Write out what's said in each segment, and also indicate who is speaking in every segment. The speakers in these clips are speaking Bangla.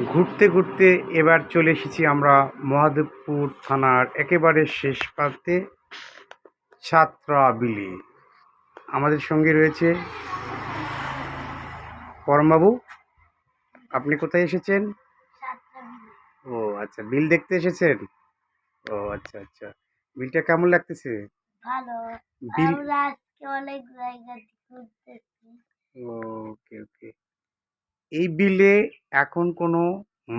Speaker 1: ঘুরতে ঘুরতে এবার চলে এসেছি আমরা মহাদেবপুর থানার একেবারে শেষ প্রান্তে ছাত্রাবিলি। আমাদের সঙ্গে রয়েছে পরমবাবু। আপনি কোথায় এসেছেন? ও আচ্ছা, বিল দেখতে এসেছেন। ও আচ্ছা আচ্ছা, বিলটা কেমন লাগতেছে?
Speaker 2: ভালো।
Speaker 1: বিল
Speaker 2: আমরা আজকে অনেক জায়গা ঘুরতেছি।
Speaker 1: ওকে ওকে। এই বিলে এখন কোনো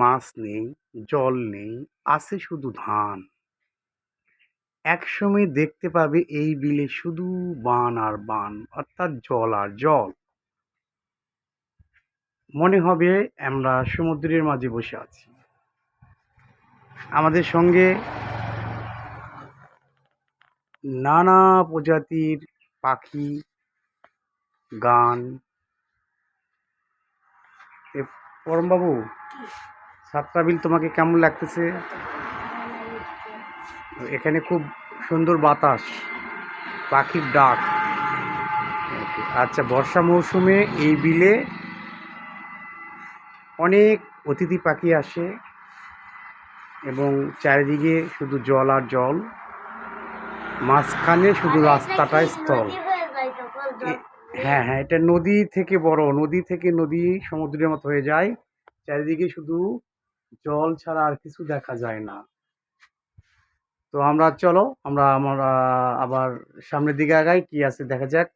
Speaker 1: মাছ নেই, জল নেই, আছে শুধু ধান। একসময় দেখতে পাবে এই বিলে শুধু বান আর বান, অর্থাৎ জল আর জল। মনে হবে আমরা সমুদ্রের মাঝে বসে আছি। আমাদের সঙ্গে নানা প্রজাতির পাখি, গান। পরমবাবু, ছাত্রাবিল তোমাকে কেমন লাগতেছে? এখানে খুব সুন্দর বাতাস, পাখির ডাক। আচ্ছা, বর্ষা মৌসুমে এই বিলে অনেক অতিথি পাখি আসে এবং চারিদিকে শুধু জল আর জল, মাঝখানে শুধু রাস্তাটাই স্থল। হ্যাঁ হ্যাঁ, এটা নদী থেকে বড়, নদী থেকে নদী সমুদ্রের মতো হয়ে যায়। চারিদিকে শুধু জল ছাড়া আর কিছু দেখা যায় না। তো আমরা আবার সামনের দিকে আগাই, কি আছে দেখা যাক।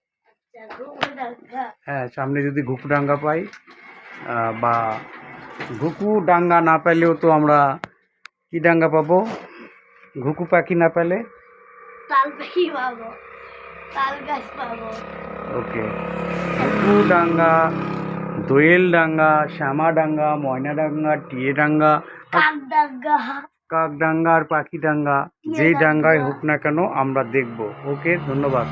Speaker 1: হ্যাঁ, সামনে যদি ঘুঘুডাঙ্গা পাই, বা ঘুঘুডাঙ্গা না পাইলেও তো আমরা কি ডাঙ্গা পাবো? ঘুঘু পাখি না পেলে
Speaker 2: তাল পাখি পাবো, তাল গাছ পাবো।
Speaker 1: ওকে, ঘুঘুডাঙ্গা, দোয়েলডাঙ্গা, শ্যামাডাঙ্গা, ময়নাডাঙ্গা, টিয়েডাঙ্গা,
Speaker 2: কাকডাঙ্গা,
Speaker 1: কাকডাঙ্গা আর পাখিডাঙ্গা, যেই ডাঙ্গায় হোক না কেন আমরা দেখব। ওকে, ধন্যবাদ।